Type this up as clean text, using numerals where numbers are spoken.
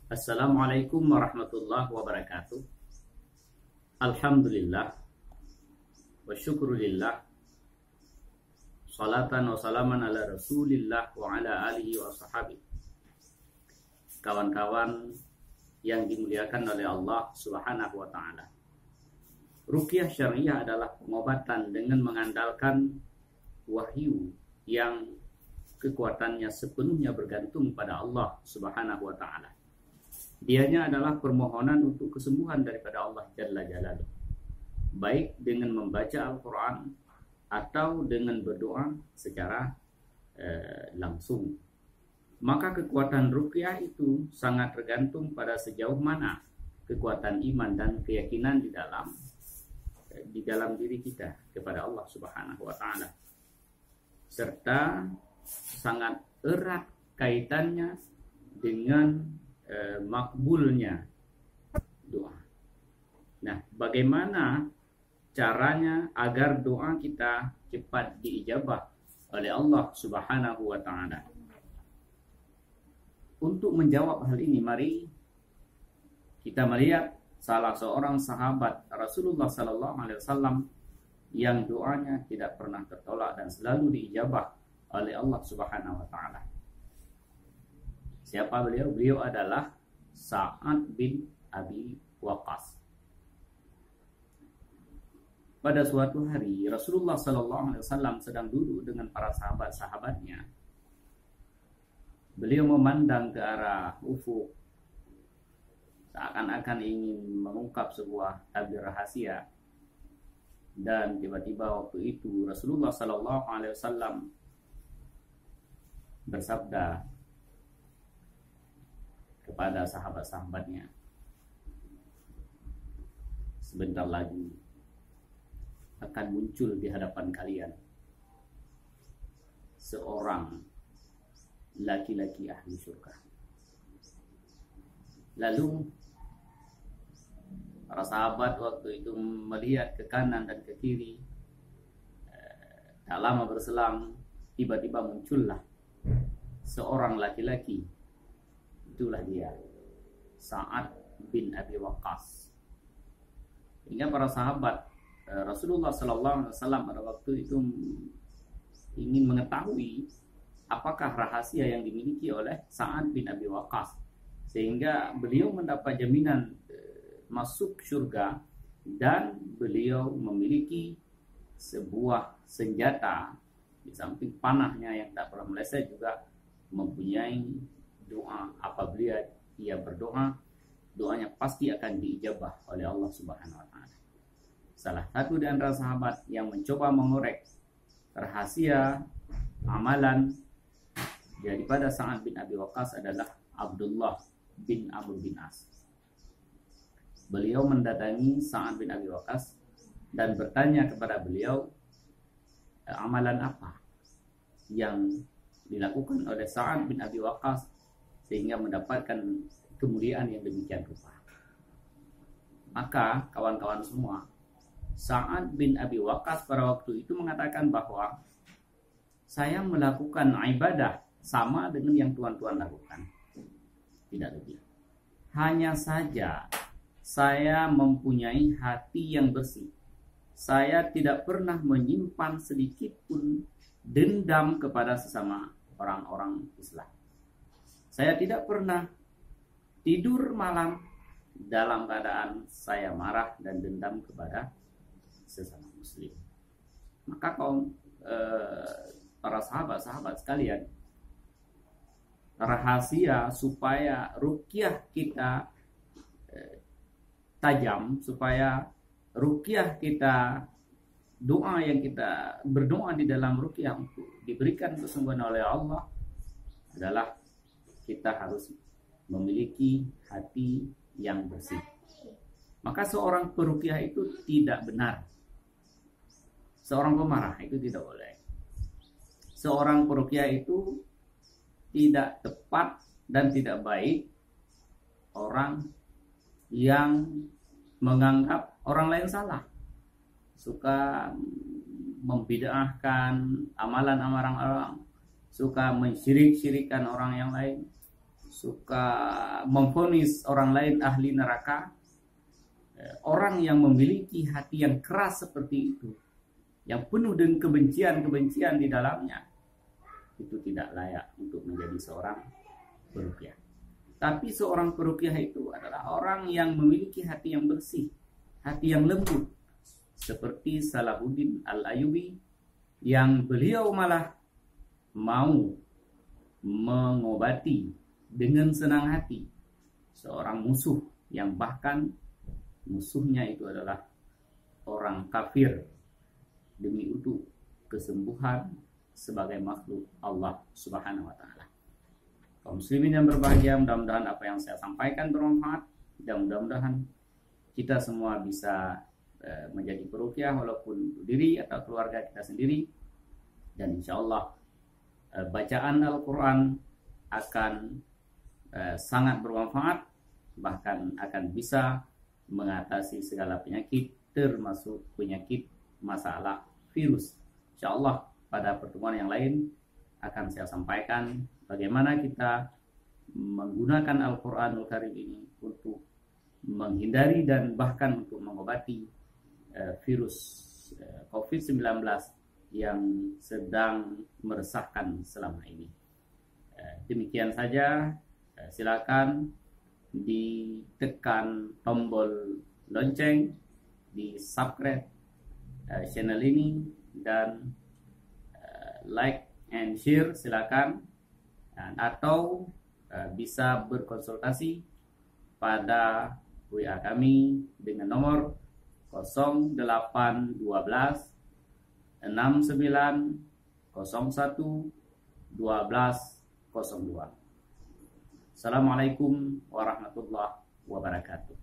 Assalamualaikum warahmatullahi wabarakatuh. Alhamdulillah wa syukrulillah. Salatan wa salaman ala rasulillah wa ala alihi wa sahabi. Kawan-kawan yang dimuliakan oleh Allah subhanahu wa ta'ala, ruqyah syariah adalah pengobatan dengan mengandalkan wahyu yang kekuatannya sepenuhnya bergantung pada Allah subhanahu wa ta'ala. Dianya adalah permohonan untuk kesembuhan daripada Allah Jalla Jalaluh, baik dengan membaca Al-Quran atau dengan berdoa secara langsung. Maka kekuatan ruqyah itu sangat tergantung pada sejauh mana kekuatan iman dan keyakinan di dalam diri kita kepada Allah Subhanahu wa ta'ala, serta sangat erat kaitannya dengan makbulnya doa. Nah, bagaimana caranya agar doa kita cepat diijabah oleh Allah Subhanahu wa ta'ala? Untuk menjawab hal ini, mari kita melihat salah seorang sahabat Rasulullah sallallahu alaihi wasallam yang doanya tidak pernah tertolak dan selalu diijabah oleh Allah Subhanahu wa ta'ala. Siapa beliau? Beliau adalah Sa'ad bin Abi Waqqas. Pada suatu hari Rasulullah SAW sedang duduk dengan para sahabat-sahabatnya. Beliau memandang ke arah ufuk, seakan-akan ingin mengungkap sebuah tabir rahasia. Dan tiba-tiba waktu itu Rasulullah SAW bersabda kepada sahabat-sahabatnya, sebentar lagi akan muncul di hadapan kalian seorang laki-laki ahli surga. Lalu para sahabat waktu itu melihat ke kanan dan ke kiri. Tak lama berselang, tiba-tiba muncullah seorang laki-laki. Itulah dia, Sa'ad bin Abi Waqqas. Hingga para sahabat Rasulullah SAW pada waktu itu ingin mengetahui apakah rahasia yang dimiliki oleh Sa'ad bin Abi Waqqas, sehingga beliau mendapat jaminan masuk surga, dan beliau memiliki sebuah senjata di samping panahnya yang tak pernah meleset, juga mempunyai doa. Apabila ia berdoa, doanya pasti akan diijabah oleh Allah Subhanahu wa ta'ala. Salah satu di antara sahabat yang mencoba mengorek rahasia amalan daripada Sa'ad bin Abi Waqqas adalah Abdullah bin Amr bin As. Beliau mendatangi Sa'ad bin Abi Waqqas dan bertanya kepada beliau, amalan apa yang dilakukan oleh Sa'ad bin Abi Waqqas sehingga mendapatkan kemuliaan yang demikian rupa. Maka kawan-kawan semua, Sa'ad bin Abi Waqqas pada waktu itu mengatakan bahwa saya melakukan ibadah sama dengan yang tuan-tuan lakukan, tidak lebih. Hanya saja saya mempunyai hati yang bersih. Saya tidak pernah menyimpan sedikit pun dendam kepada sesama orang-orang Islam. Saya tidak pernah tidur malam dalam keadaan saya marah dan dendam kepada sesama muslim. Maka para sahabat-sahabat sekalian, rahasia supaya ruqyah kita tajam, supaya ruqyah kita, doa yang kita berdoa di dalam ruqyah untuk diberikan kesungguhan oleh Allah, adalah kita harus memiliki hati yang bersih. Maka seorang peruqyah itu tidak benar. Seorang pemarah itu tidak boleh. Seorang peruqyah itu tidak tepat dan tidak baik orang yang menganggap orang lain salah, suka membid'ahkan amalan-amalan orang, suka mensyirikkan orang yang lain, suka memvonis orang lain ahli neraka, orang yang memiliki hati yang keras seperti itu, yang penuh dengan kebencian-kebencian di dalamnya, itu tidak layak untuk menjadi seorang peruqyah. Tapi seorang peruqyah itu adalah orang yang memiliki hati yang bersih, hati yang lembut, seperti Salahuddin Al-Ayyubi, yang beliau malah mau mengobati dengan senang hati seorang musuh yang bahkan musuhnya itu adalah orang kafir, demi untuk kesembuhan sebagai makhluk Allah Subhanahu wa taala. Kaum muslimin yang berbahagia, mudah-mudahan apa yang saya sampaikan bermanfaat dan mudah-mudahan kita semua bisa menjadi peruqyah walaupun diri atau keluarga kita sendiri, dan insyaallah bacaan Al-Quran akan sangat bermanfaat, bahkan akan bisa mengatasi segala penyakit, termasuk penyakit masalah virus. Insyaallah pada pertemuan yang lain akan saya sampaikan bagaimana kita menggunakan Al-Quranul Karim ini untuk menghindari dan bahkan untuk mengobati virus COVID-19 yang sedang meresahkan selama ini. Demikian saja, silakan ditekan tombol lonceng, di subscribe channel ini, dan like and share silakan, atau bisa berkonsultasi pada WA kami dengan nomor 0812 69 01 12 02. Assalamualaikum warahmatullahi wabarakatuh.